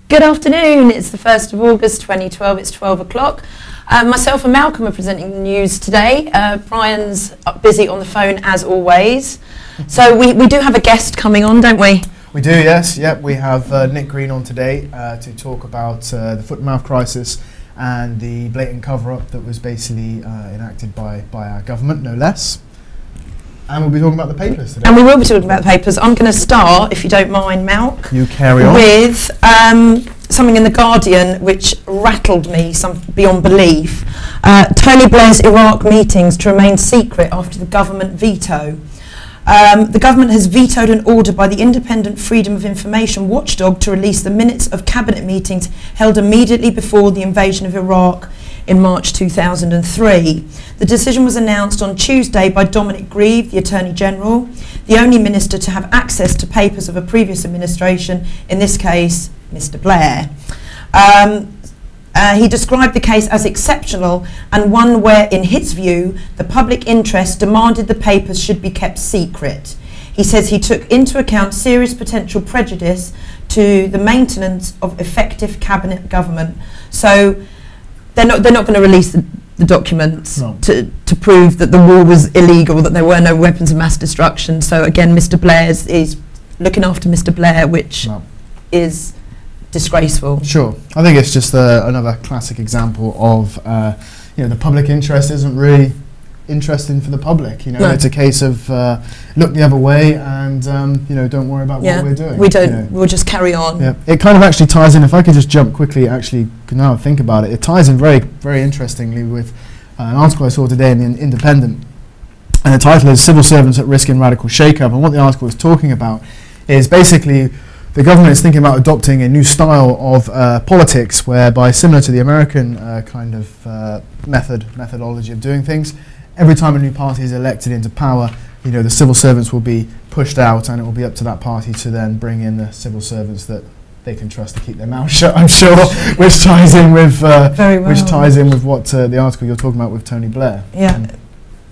Good afternoon, it's the 1st of August 2012, it's 12 o'clock. Myself and Malcolm are presenting the news today. Brian's busy on the phone as always. So we do have a guest coming on, don't we? We do, yes. Yep, we have Nick Green on today to talk about the foot-and-mouth crisis and the blatant cover-up that was basically enacted by our government, no less. And we'll be talking about the papers today. And we will be talking about the papers. I'm going to start, if you don't mind, Malc. You carry on. With something in The Guardian which rattled me beyond belief. Tony Blair's Iraq meetings to remain secret after the government veto. The government has vetoed an order by the independent Freedom of Information watchdog to release the minutes of cabinet meetings held immediately before the invasion of Iraq in March 2003. The decision was announced on Tuesday by Dominic Grieve, the Attorney General, the only minister to have access to papers of a previous administration, in this case, Mr. Blair. He described the case as exceptional and one where, in his view, the public interest demanded the papers should be kept secret. He says he took into account serious potential prejudice to the maintenance of effective cabinet government. So they're not going to release the documents to prove that the war was illegal, that there were no weapons of mass destruction. So again, Mr. Blair is looking after Mr. Blair, which is disgraceful. Sure. I think it's just another classic example of the public interest isn't really interesting for the public. It's a case of look the other way and don't worry about what we're doing. We don't. We'll just carry on. Yeah. It kind of actually ties in. If I could just jump quickly, actually, now I think about it, it ties in very, very interestingly with an article I saw today in the Independent, and the title is "Civil Servants at Risk in Radical Shake-Up." And what the article is talking about is basically the government is thinking about adopting a new style of politics, whereby, similar to the American kind of methodology of doing things, every time a new party is elected into power, the civil servants will be pushed out, and it will be up to that party to then bring in the civil servants that they can trust to keep their mouth shut, I'm sure, which ties in with what the article you're talking about with Tony Blair. Yeah,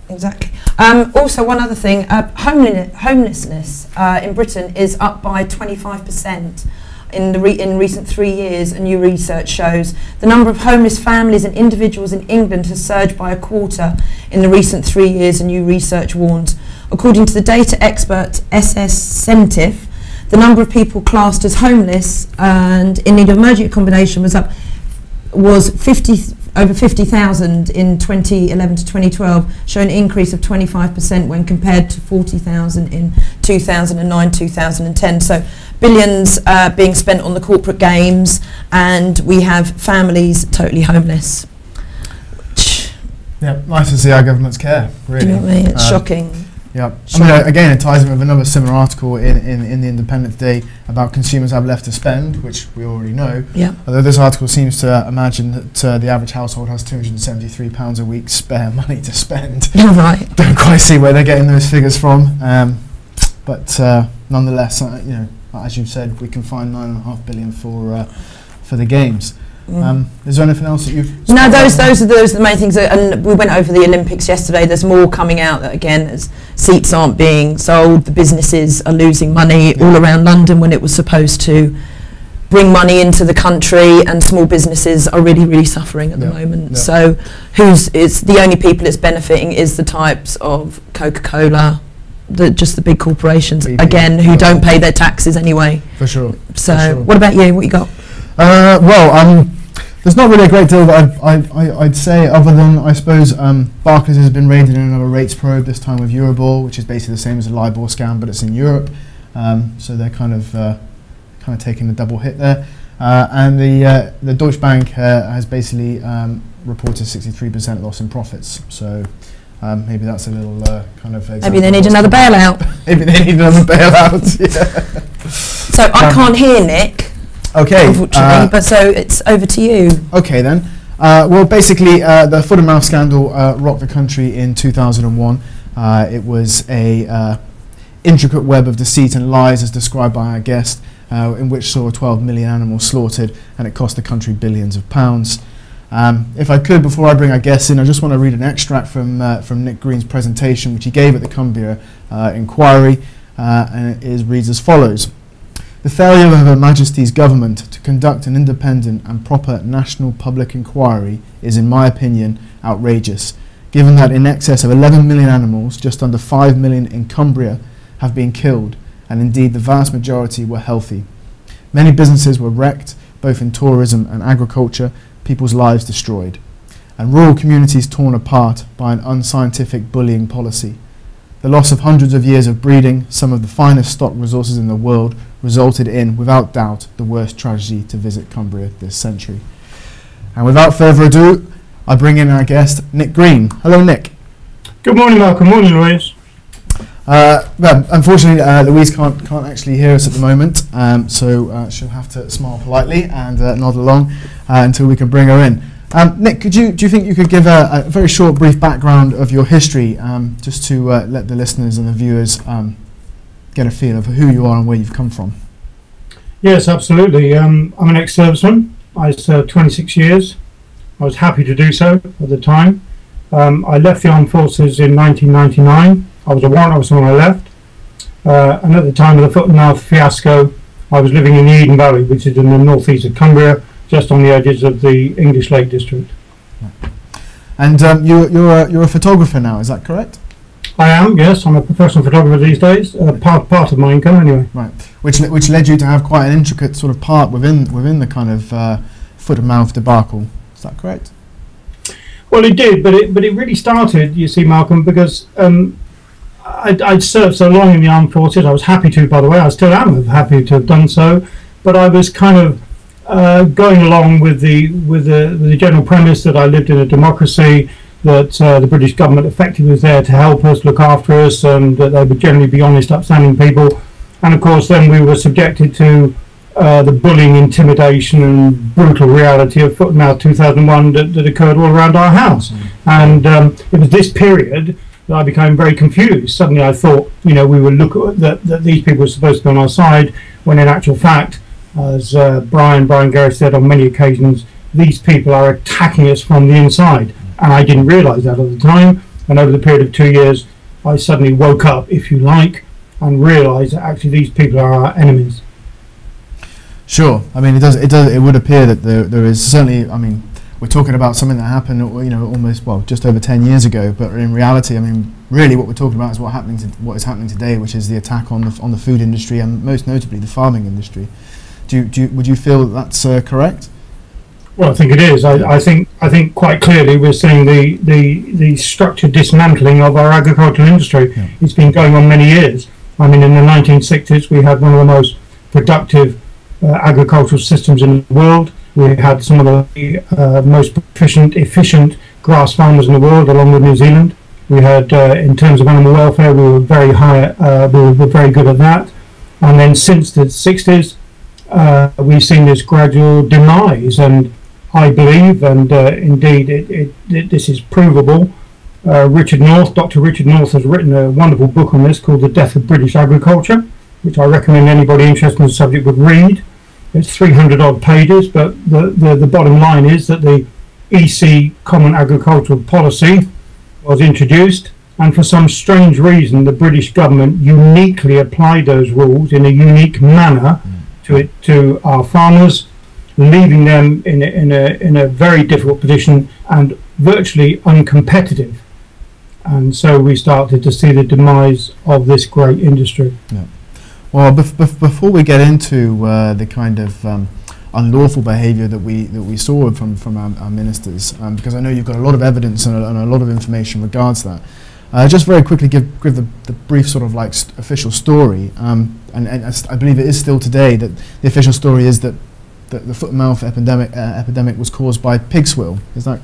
exactly. Also, one other thing, homelessness in Britain is up by 25%. In recent 3 years, a new research shows the number of homeless families and individuals in England has surged by a quarter in the recent 3 years, a new research warns. According to the data expert SS Centif, the number of people classed as homeless and in need of emergency accommodation was over 50,000 in 2011 to 2012, showing an increase of 25% when compared to 40,000 in 2009-2010. So billions being spent on the corporate games, and we have families totally homeless. Yeah, nice to see our government's care, really. Do you know what I mean? It's shocking. Yeah, I mean, again, it ties in with another similar article in the Independent today about consumers have left to spend, which we already know. Yeah. Although this article seems to imagine that the average household has £273 a week spare money to spend. Right. Don't quite see where they're getting those figures from, but nonetheless, as you've said, we can find £9.5 billion for the games. Is there anything else that you've... No, those are the main things. And we went over the Olympics yesterday. There's more coming out that, again, as seats aren't being sold, the businesses are losing money all around London when it was supposed to bring money into the country, and small businesses are really, really suffering at the moment. So it's the only people it's benefiting is the types of Coca-Cola, just the big corporations, again, who don't pay their taxes anyway. For sure. So what about you? What you got? There's not really a great deal that I'd say, other than, I suppose, Barclays has been raided in another rates probe, this time with Euribor, which is basically the same as a LIBOR scam, but it's in Europe. So they're kind of taking a double hit there. And the Deutsche Bank has basically reported 63% loss in profits. So maybe that's a little kind of... Maybe they need another bailout. Maybe they need another bailout, yeah. So I can't hear Nick. Okay, unfortunately, but so it's over to you. Okay then. Well, basically, the foot and mouth scandal rocked the country in 2001. It was a intricate web of deceit and lies, as described by our guest, in which saw 12 million animals slaughtered, and it cost the country billions of pounds. If I could, before I bring our guests in, I just want to read an extract from Nick Green's presentation, which he gave at the Cumbria inquiry, and it reads as follows. The failure of Her Majesty's government to conduct an independent and proper national public inquiry is, in my opinion, outrageous, given that in excess of 11 million animals, just under 5 million in Cumbria, have been killed, and indeed the vast majority were healthy. Many businesses were wrecked, both in tourism and agriculture, people's lives destroyed, and rural communities torn apart by an unscientific bullying policy. The loss of hundreds of years of breeding, some of the finest stock resources in the world, resulted in, without doubt, the worst tragedy to visit Cumbria this century. And without further ado, I bring in our guest, Nick Green. Hello, Nick. Good morning, Malcolm. Morning, Louise. Well, unfortunately, Louise can't actually hear us at the moment, so she'll have to smile politely and nod along until we can bring her in. Nick, do you think you could give a very short, brief background of your history, just to let the listeners and the viewers get a feel of who you are and where you've come from? Yes, absolutely. I'm an ex-serviceman. I served 26 years. I was happy to do so at the time. I left the armed forces in 1999. I was a warrant officer when I left. And at the time of the foot and mouth fiasco, I was living in the Eden Valley, which is in the northeast of Cumbria, just on the edges of the English Lake District. And you're a photographer now, is that correct? I am, yes. I'm a professional photographer these days. Part of my income, anyway. Right. Which led you to have quite an intricate sort of part within the kind of foot and mouth debacle. Is that correct? Well, it did, but it really started, you see, Malcolm, because I'd served so long in the armed forces. I was happy to, by the way. I still am happy to have done so. But I was kind of going along with the general premise that I lived in a democracy, that the British government effectively was there to help us, look after us, and that they would generally be honest, upstanding people. And of course, then we were subjected to the bullying, intimidation, and brutal reality of Foot and Mouth 2001 that occurred all around our house. And it was this period that I became very confused. Suddenly, I thought, we would look at that these people were supposed to be on our side, when in actual fact, as Brian Gareth said on many occasions, these people are attacking us from the inside. And I didn't realise that at the time. And over the period of 2 years, I suddenly woke up, if you like, and realised that actually these people are our enemies. Sure. I mean, it would appear that there is certainly. I mean, we're talking about something that happened, almost just over 10 years ago. But in reality, I mean, really, what we're talking about is what is happening today, which is the attack on the food industry and most notably the farming industry. Would you feel that that's correct? Well, I think it is. I think quite clearly we're seeing the structured dismantling of our agricultural industry. Yeah. It's been going on many years. I mean, in the 1960s, we had one of the most productive agricultural systems in the world. We had some of the most efficient grass farmers in the world, along with New Zealand. We had, in terms of animal welfare, we were very high. We were very good at that. And then since the 60s, we've seen this gradual demise, and I believe, and indeed this is provable, Dr. Richard North has written a wonderful book on this called The Death of British Agriculture, which I recommend anybody interested in the subject would read. It's 300 odd pages, but the bottom line is that the EC Common Agricultural Policy was introduced, and for some strange reason the British government uniquely applied those rules in a unique manner to our farmers, leaving them in a very difficult position and virtually uncompetitive. And so we started to see the demise of this great industry. Yeah. Well, before we get into the kind of unlawful behaviour that we saw from our ministers, because I know you've got a lot of evidence and a lot of information regards that. Just very quickly give the brief sort of like official story, and I believe it is still today that the official story is that the foot and mouth epidemic was caused by pig swill. Is that?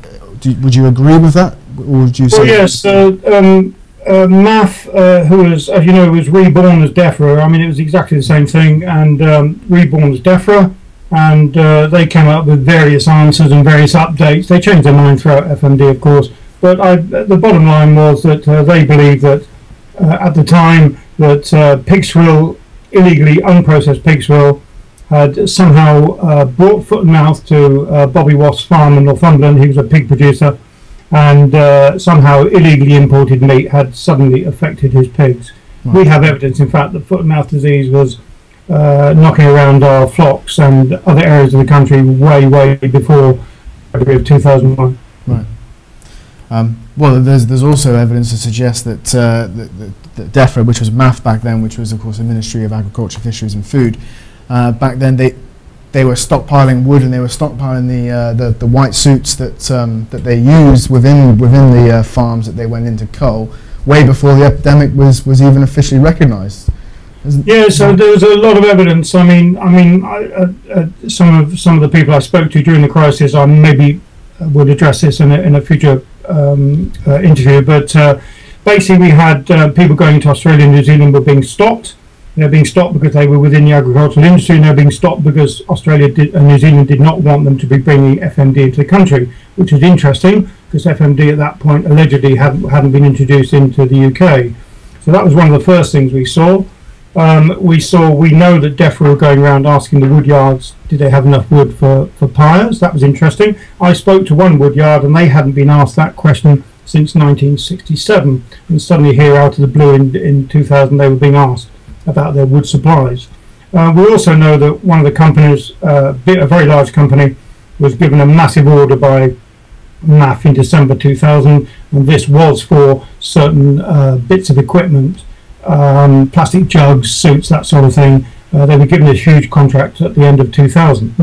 Would you agree with that, or would you say? Well, yes. Math, who was, as you know, was reborn as DEFRA. I mean, it was exactly the same thing, and reborn as DEFRA, and they came up with various answers and various updates. They changed their mind throughout FMD, of course. But the bottom line was that they believed that at the time that pig swill, illegally unprocessed pig swill, had somehow brought foot and mouth to Bobby Wasp's farm in Northumberland. He was a pig producer, and somehow illegally imported meat had suddenly affected his pigs. Right. We have evidence, in fact, that foot and mouth disease was knocking around our flocks and other areas of the country way before February of 2001. Right. Well, there's also evidence to suggest that that DEFRA, which was MAF back then, which was of course the Ministry of Agriculture, Fisheries and Food, back then they were stockpiling wood, and they were stockpiling the white suits that they used within the farms that they went into cull way before the epidemic was even officially recognised. Yeah, so there was a lot of evidence. I mean, some of the people I spoke to during the crisis, I maybe would address this in a future interview. But basically, we had people going into Australia and New Zealand were being stopped. They're being stopped because they were within the agricultural industry, and they're being stopped because Australia and New Zealand did not want them to be bringing FMD into the country, which is interesting because FMD at that point allegedly hadn't been introduced into the UK. So that was one of the first things we saw. We know that DEFRA were going around asking the wood yards, did they have enough wood for pyres? That was interesting. I spoke to one wood yard, and they hadn't been asked that question since 1967, and suddenly here out of the blue in 2000 they were being asked about their wood supplies. We also know that one of the companies, a very large company, was given a massive order by MAF in December 2000, and this was for certain bits of equipment, plastic jugs, suits, that sort of thing. They were given a huge contract at the end of 2000.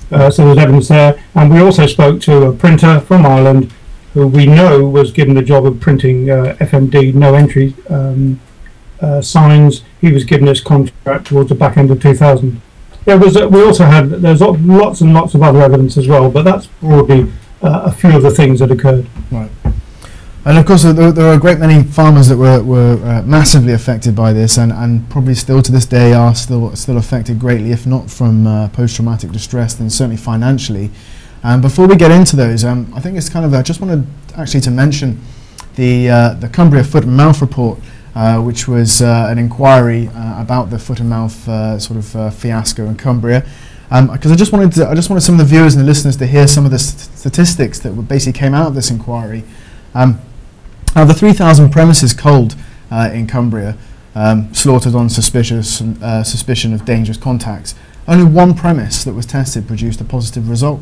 So there's evidence there. And we also spoke to a printer from Ireland who we know was given the job of printing FMD no entry signs. He was given this contract towards the back end of 2000. There's lots and lots of other evidence as well, but that's broadly a few of the things that occurred. Right. And of course, there are a great many farmers that were massively affected by this, and probably still to this day are still affected greatly, if not from post-traumatic distress, then certainly financially. Before we get into those, I think it's kind of I just wanted actually to mention the Cumbria Foot and Mouth report, which was an inquiry about the foot and mouth fiasco in Cumbria. Because I just wanted some of the viewers and the listeners to hear some of the statistics that basically came out of this inquiry. Of the 3,000 premises culled in Cumbria, slaughtered on suspicion of dangerous contacts, only one premise that was tested produced a positive result.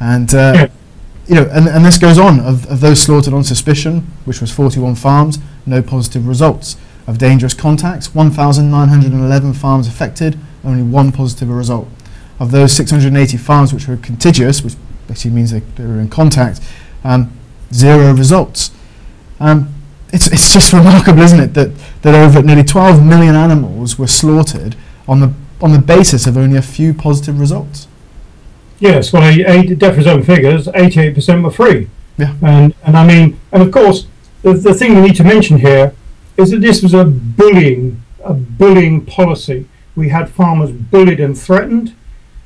And and this goes on. Of those slaughtered on suspicion, which was 41 farms, no positive results. Of dangerous contacts, 1,911 farms affected, only one positive result. Of those 680 farms which were contiguous, which basically means they were in contact, 0 results. It's just remarkable, isn't it, that over nearly 12 million animals were slaughtered on the basis of only a few positive results. Yes, well, DEFRA's own figures, 88% were free. Yeah. And of course, the thing we need to mention here is that this was a bullying policy. We had farmers bullied and threatened.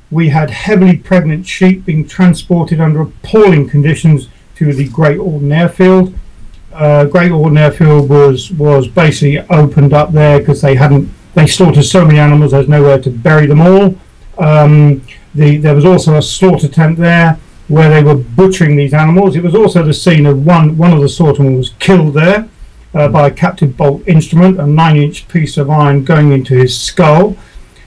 We had heavily pregnant sheep being transported under appalling conditions to the Great Orton Airfield. Great Orton Airfield was basically opened up there because they slaughtered so many animals, there's nowhere to bury them all. There was also a slaughter tent there where they were butchering these animals. It was also the scene of one of the slaughtermen was killed there by a captive bolt instrument, a 9-inch piece of iron going into his skull.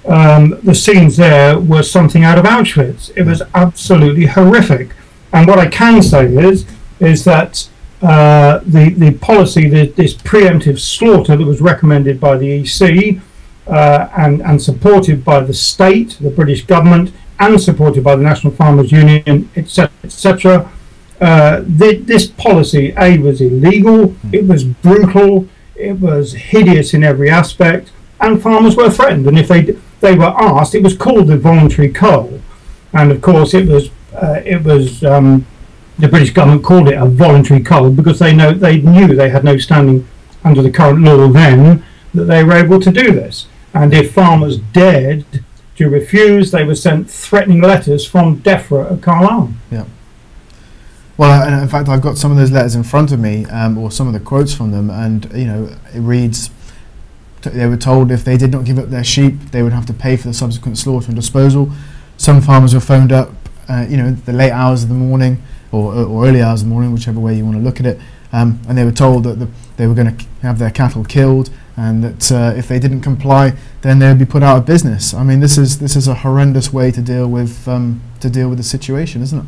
The scenes there were something out of Auschwitz. It was absolutely horrific. And what I can say is that the policy, this preemptive slaughter that was recommended by the EC and supported by the state, the British government, and supported by the National Farmers Union, etc. This policy, was illegal, it was brutal, it was hideous in every aspect, and farmers were threatened. And if they were asked, it was called the voluntary cull, and of course it was the British government called it a voluntary cull because they knew they had no standing under the current law then that they were able to do this. And if farmers dared to refuse, they were sent threatening letters from DEFRA at Carlisle. Yeah. Well, and in fact, I've got some of those letters in front of me, or some of the quotes from them, and it reads. They were told if they did not give up their sheep, they would have to pay for the subsequent slaughter and disposal. Some farmers were phoned up, the late hours of the morning or early hours of the morning, whichever way you want to look at it, and they were told that they were going to have their cattle killed, and that if they didn't comply, then they would be put out of business. I mean, this is a horrendous way to deal with the situation, isn't it?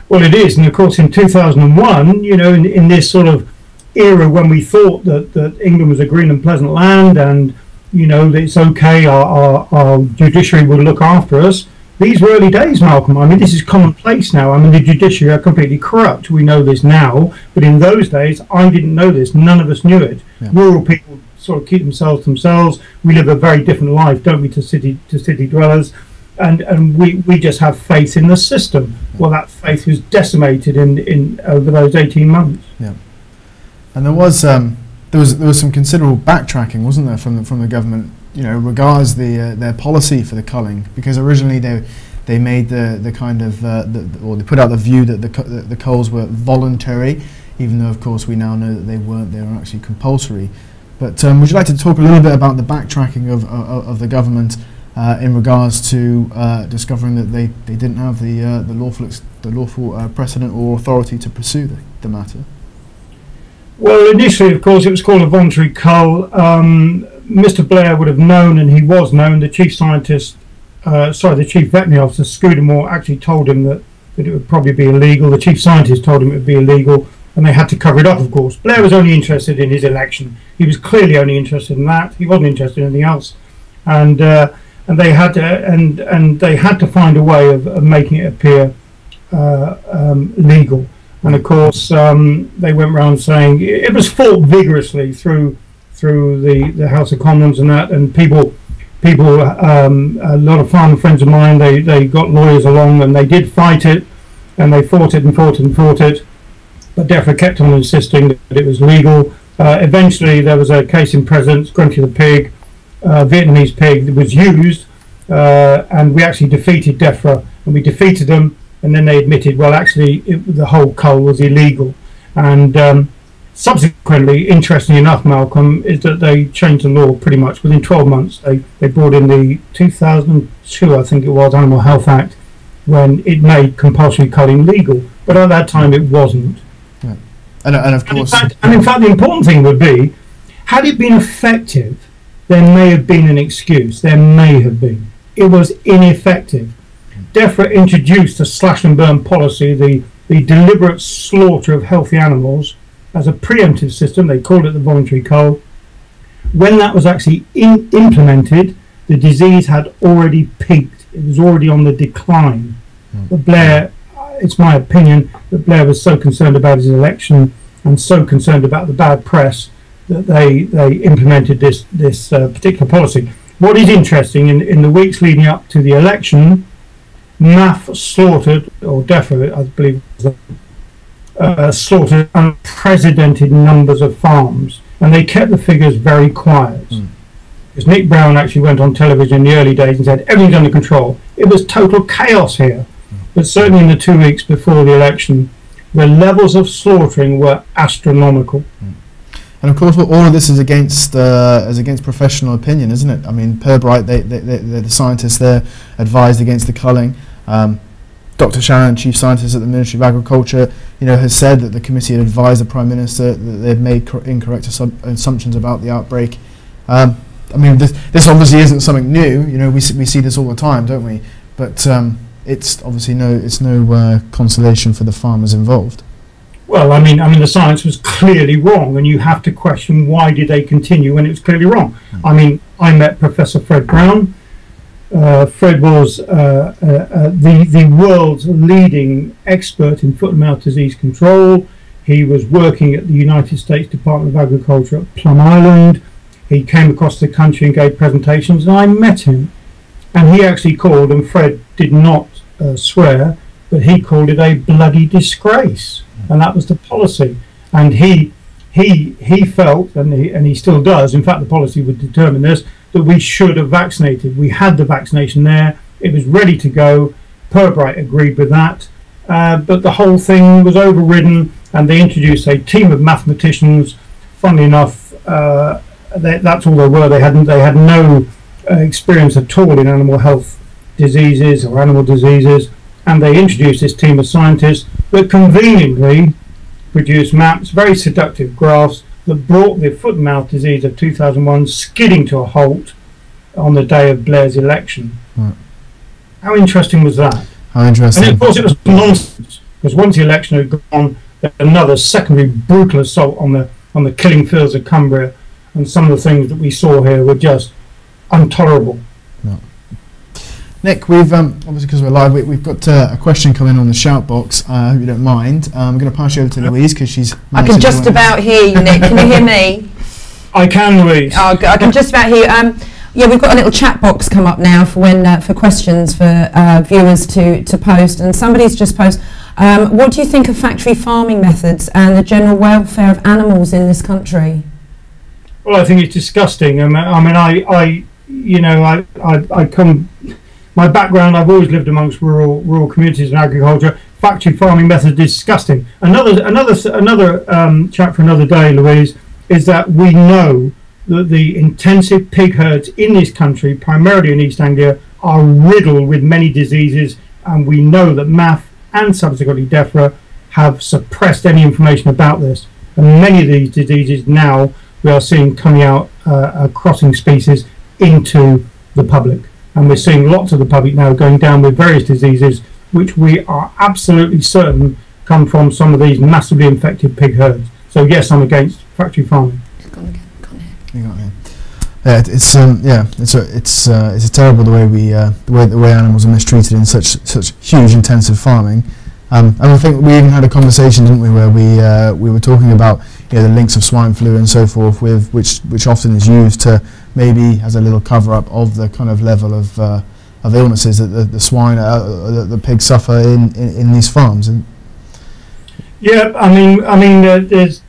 Well, it is, and of course, in 2001, you know, in this sort of era when we thought that England was a green and pleasant land, and you know, that it's okay, our judiciary will look after us. These were early days, Malcolm. I mean, this is commonplace now. I mean, the judiciary are completely corrupt. We know this now, but in those days, I didn't know this. None of us knew it. Yeah. Rural people sort of keep themselves to themselves. We live a very different life, don't we, to city dwellers, and we just have faith in the system. Well, that faith was decimated in over those 18 months. Yeah, and there was some considerable backtracking, wasn't there, from the government, you know, regards their policy for the culling, because originally they made the kind of or they put out the view that the culls were voluntary, even though of course we now know that they weren't. They were actually compulsory. But would you like to talk a little bit about the backtracking of the government in regards to discovering that they didn't have the lawful precedent or authority to pursue the matter? Well, initially, of course, it was called a voluntary cull. Mr. Blair would have known, and he was known. The chief scientist, the chief veterinary officer, Scudamore, actually told him that it would probably be illegal. The chief scientist told him it would be illegal, and they had to cover it up, of course. Blair was only interested in his election. He was clearly only interested in that. He wasn't interested in anything else, and they had to find a way of making it appear legal. And of course, they went around saying it was fought vigorously through the House of Commons and that, and people, a lot of farmer friends of mine, they got lawyers along and they did fight it, and they fought it. But DEFRA kept on insisting that it was legal. Eventually, there was a case in Precedence, Grumpy the pig, Vietnamese pig, that was used, and we actually defeated DEFRA, and we defeated them. And then they admitted, well, actually, the whole cull was illegal. And subsequently, interestingly enough, Malcolm, is that they changed the law pretty much within 12 months. They brought in the 2002, I think it was, Animal Health Act, when it made compulsory culling legal. But at that time, it wasn't. Yeah. And of course... In fact, the important thing would be, had it been effective, there may have been an excuse. There may have been. It was ineffective. DEFRA introduced a slash and burn policy, the deliberate slaughter of healthy animals, as a preemptive system. They called it the voluntary cull. When that was actually implemented, the disease had already peaked. It was already on the decline. But Blair, it's my opinion, that Blair was so concerned about his election and so concerned about the bad press that they implemented this particular policy. What is interesting, in the weeks leading up to the election, MAF slaughtered, or DEFRA, I believe, slaughtered unprecedented numbers of farms, and they kept the figures very quiet. Because Nick Brown actually went on television in the early days and said everything's under control. It was total chaos here. But certainly in the 2 weeks before the election, the levels of slaughtering were astronomical. And of course, all of this is against professional opinion, isn't it? I mean, Pirbright, the scientists there, advised against the culling. Dr. Shannon, chief scientist at the Ministry of Agriculture, has said that the committee had advised the Prime Minister that they'd made incorrect assumptions about the outbreak. I mean, this obviously isn't something new. We see this all the time, don't we? But it's obviously no consolation for the farmers involved. Well, I mean, the science was clearly wrong, and you have to question why did they continue when it was clearly wrong. I mean, I met Professor Fred Brown. Fred was the world's leading expert in foot and mouth disease control. He was working at the United States Department of Agriculture at Plum Island. He came across the country and gave presentations, and I met him. And he actually called, and Fred did not swear, but he called it a bloody disgrace. And that was the policy. And he felt, and he still does, in fact the policy would determine this, that we should have vaccinated. We had the vaccination there, it was ready to go. Pirbright agreed with that, but the whole thing was overridden, and they introduced a team of mathematicians. Funnily enough, that's all they were. They had no experience at all in animal health diseases or animal diseases, and they introduced this team of scientists that conveniently produced maps, very seductive graphs, that brought the foot and mouth disease of 2001 skidding to a halt on the day of Blair's election. Right. How interesting was that? How interesting. And of course it was nonsense, because once the election had gone, there was another secondary brutal assault on the killing fields of Cumbria, and some of the things that we saw here were just intolerable. No. Nick, we've obviously, because we're live, we've got a question coming on the shout box. I hope you don't mind. I'm going to pass you over to Louise, because she's... I can just about hear you, Nick. Can you hear me? I can, Louise. Oh, I can just about hear you. Yeah, we've got a little chat box come up now for when for questions for viewers to post, and somebody's just posted, what do you think of factory farming methods and the general welfare of animals in this country? Well, I think it's disgusting. I come... My background, I've always lived amongst rural communities and agriculture. Factory farming methods is disgusting. Another chat for another day, Louise, is that we know that the intensive pig herds in this country, primarily in East Anglia, are riddled with many diseases, and we know that MAF and subsequently DEFRA have suppressed any information about this. And many of these diseases now we are seeing coming out crossing species into the public. And we're seeing lots of the public now going down with various diseases, which we are absolutely certain come from some of these massively infected pig herds. So yes, I'm against factory farming. Yeah, it's terrible the way animals are mistreated in such huge intensive farming. And I think we even had a conversation, didn't we, where we were talking about the links of swine flu and so forth, with which often is used to maybe as a little cover up of the kind of level of illnesses that the swine the pigs suffer in these farms. And yeah, there's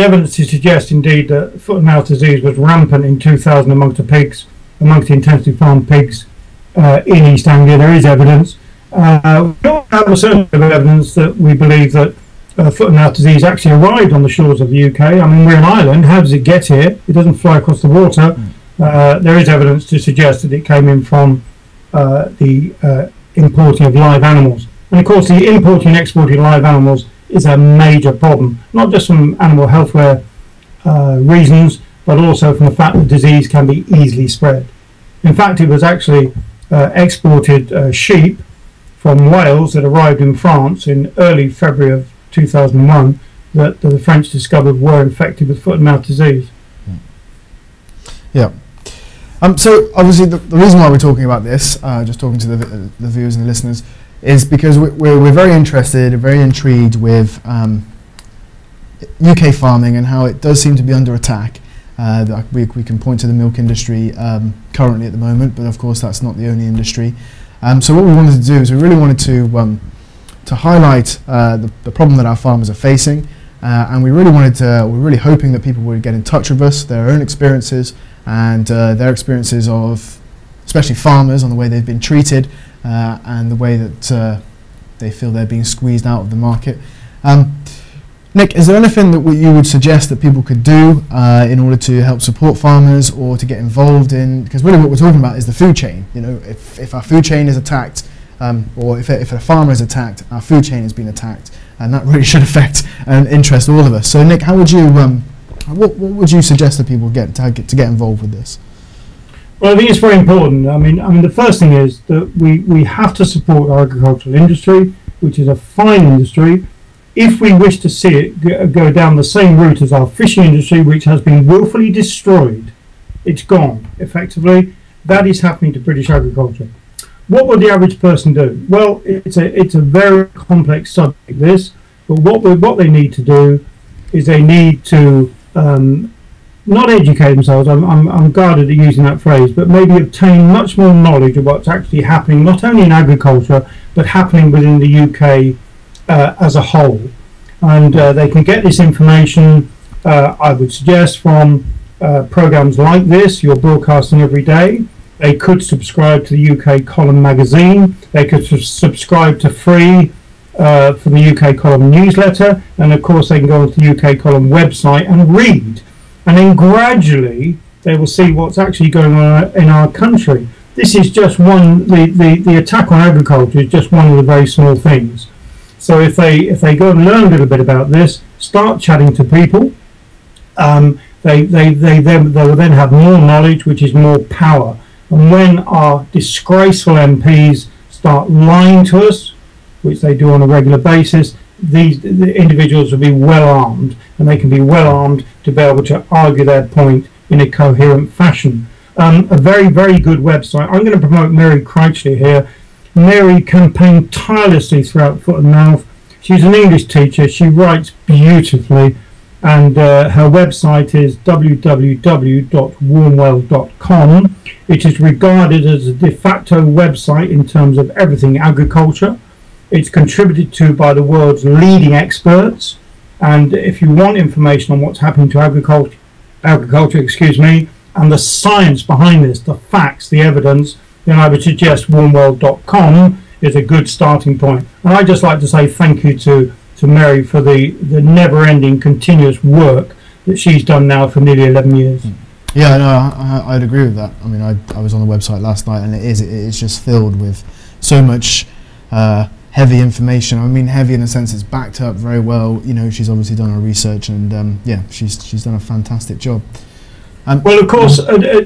evidence to suggest indeed that foot and mouth disease was rampant in 2000 amongst the intensive farm pigs in East Anglia. There is evidence. We don't have a certain bit of evidence that we believe that foot and mouth disease actually arrived on the shores of the UK. I mean, we're an island. How does it get here? It doesn't fly across the water. There is evidence to suggest that it came in from the importing of live animals. And of course, the importing and exporting of live animals is a major problem, not just from animal healthcare reasons, but also from the fact that disease can be easily spread. In fact, it was actually exported sheep from Wales that arrived in France in early February of 2001 that the French discovered were infected with foot and mouth disease. Yeah. So obviously the reason why we're talking about this, just talking to the viewers and the listeners, is because we're very interested, very intrigued with UK farming and how it does seem to be under attack. We can point to the milk industry currently at the moment, but of course that's not the only industry. So what we wanted to do is we really wanted to highlight the problem that our farmers are facing, and we're really hoping that people would get in touch with us, their own experiences and their experiences of, especially farmers, on the way they've been treated and the way that they feel they're being squeezed out of the market. Nick, is there anything that you would suggest that people could do in order to help support farmers or to get involved in? Because really what we're talking about is the food chain. If our food chain is attacked, or if a farmer is attacked, our food chain has been attacked, and that really should affect and interest all of us. So Nick, how would you, what would you suggest that people get to get involved with this? Well, I think it's very important. I mean, the first thing is that we have to support our agricultural industry, which is a fine industry. If we wish to see it go down the same route as our fishing industry, which has been willfully destroyed, it's gone, effectively. That is happening to British agriculture. What would the average person do? Well, it's a very complex subject, this, but what they need to do is they need to not educate themselves, I'm guarded at using that phrase, but maybe obtain much more knowledge of what's actually happening, not only in agriculture, but happening within the UK as a whole. And they can get this information, I would suggest, from programs like this, you're broadcasting every day. They could subscribe to the UK Colling magazine. They could subscribe to free from the UK Colling newsletter. And of course they can go onto the UK Colling website and read. And then gradually they will see what's actually going on in our country. This is just one, the attack on agriculture is just one of the very small things. So if they go and learn a little bit about this, start chatting to people. They will then have more knowledge, which is more power. And when our disgraceful MPs start lying to us, which they do on a regular basis, the individuals will be well armed, and they can be well armed to be able to argue their point in a coherent fashion. A very, very good website. I'm going to promote Mary Crouchley here. Mary campaigned tirelessly throughout Foot and Mouth. She's an English teacher. She writes beautifully, and her website is www.warmwell.com. It is regarded as a de facto website in terms of everything agriculture. It's contributed to by the world's leading experts, and if you want information on what's happening to agriculture, and the science behind this, the facts, the evidence, then I would suggest warmwell.com is a good starting point. And I'd just like to say thank you to Mary for the never-ending continuous work that she's done now for nearly 11 years. Yeah, no, I'd agree with that. I mean, I was on the website last night, and it is just filled with so much heavy information. I mean, heavy in the sense it's backed up very well. You know, she's obviously done her research, and yeah, she's done a fantastic job. Well, of course,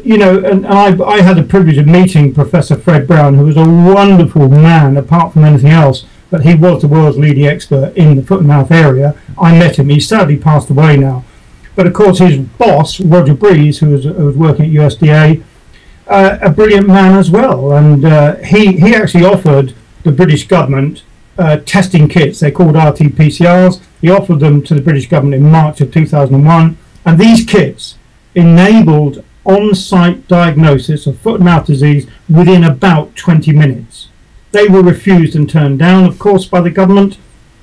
you know, and I had the privilege of meeting Professor Fred Brown, who was a wonderful man, apart from anything else, but he was the world's leading expert in the foot and mouth area. I met him. He's sadly passed away now. But, of course, his boss, Roger Breeze, who was working at USDA, a brilliant man as well. And he actually offered the British government testing kits. They're called RT-PCRs. He offered them to the British government in March of 2001. And these kits enabled on-site diagnosis of foot and mouth disease within about 20 minutes. They were refused and turned down, of course, by the government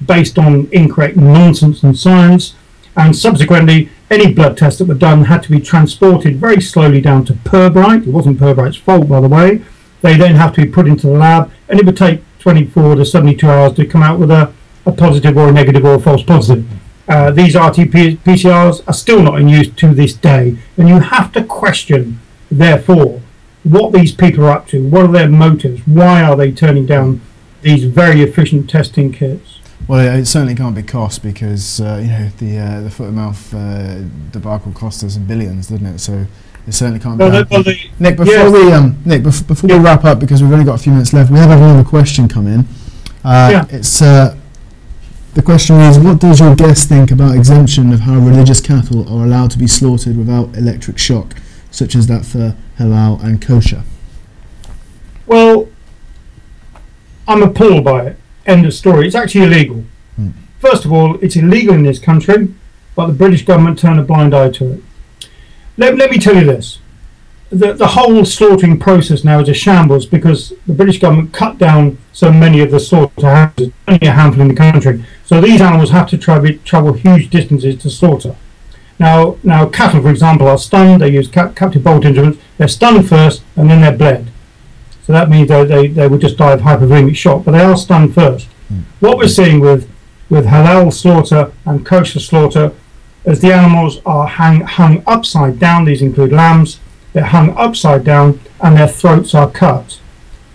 based on incorrect nonsense and science, and subsequently any blood tests that were done had to be transported very slowly down to Pirbright. It wasn't Pirbright's fault, by the way. They then have to be put into the lab, and it would take 24 to 72 hours to come out with a positive or a negative or a false positive. These RT-PCRs are still not in use to this day, and you have to question, therefore, what these people are up to. What are their motives? Why are they turning down these very efficient testing kits? Well, it certainly can't be cost, because you know, the foot and mouth debacle cost us billions, didn't it? So it certainly can't be. Nick, before we wrap up, because we've only got a few minutes left, we have another question come in. It's the question is, what does your guest think about exemption of how religious cattle are allowed to be slaughtered without electric shock, such as that for halal and kosher? Well, I'm appalled by it. End of story. It's actually illegal. First of all, it's illegal in this country, but the British government turned a blind eye to it. Let me tell you this. The whole slaughtering process now is a shambles, because the British government cut down so many of the slaughterhouses, only a handful in the country. So these animals have to travel huge distances to slaughter. Now cattle, for example, are stunned. They use captive bolt instruments. They're stunned first, and then they're bled. So that means they would just die of hypovolemic shock, but they are stunned first. What we're seeing with halal slaughter and kosher slaughter, as the animals are hung upside down, these include lambs, they're hung upside down and their throats are cut.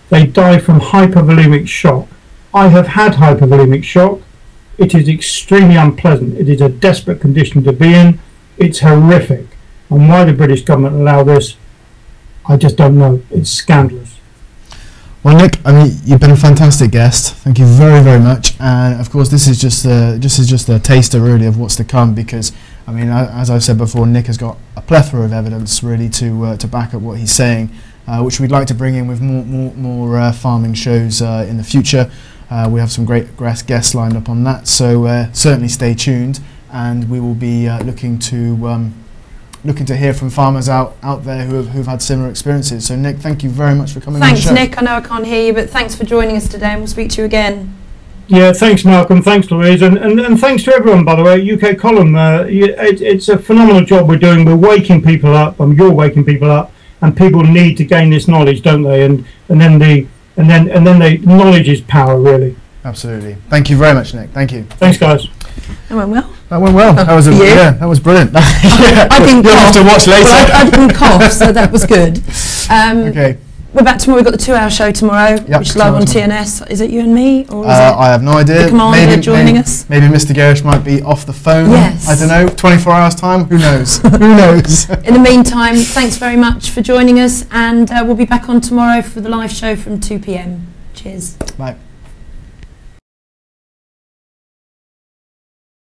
They die from hypovolemic shock. I have had hypovolemic shock. It is extremely unpleasant. It is a desperate condition to be in. It's horrific. And why the British government allow this, I just don't know. It's scandalous. Well, Nick, I mean, you've been a fantastic guest. Thank you very, very much. And of course, this is just a taster, really, of what's to come. Because, I mean, as I've said before, Nick has got a plethora of evidence, really, to back up what he's saying, which we'd like to bring in with more farming shows in the future. We have some great guests lined up on that, so certainly stay tuned, and we will be looking to hear from farmers out there who've had similar experiences. So Nick, thank you very much for coming on the show. Thanks, Nick. I know I can't hear you, but thanks for joining us today, and we'll speak to you again. Yeah, thanks, Malcolm. Thanks, Louise, and thanks to everyone, by the way. UK Colling, it's a phenomenal job we're doing. We're waking people up. You're waking people up, and people need to gain this knowledge, don't they? And then the knowledge is power, really. Absolutely. Thank you very much, Nick. Thank you. Thanks, guys. That went well. That went well. That was that was brilliant. I didn't You'll have to watch later. Well, I didn't cough, so that was good. Okay. we're back tomorrow. We've got the 2-hour show tomorrow, Yep, which is live 2 on hours TNS. Is it you and me? Or is I have no idea. the commander joining us? Maybe Mr. Garish might be off the phone. Yes. I don't know. 24 hours time? Who knows? Who knows? In the meantime, thanks very much for joining us, and we'll be back on tomorrow for the live show from 2 p.m. Cheers. Bye.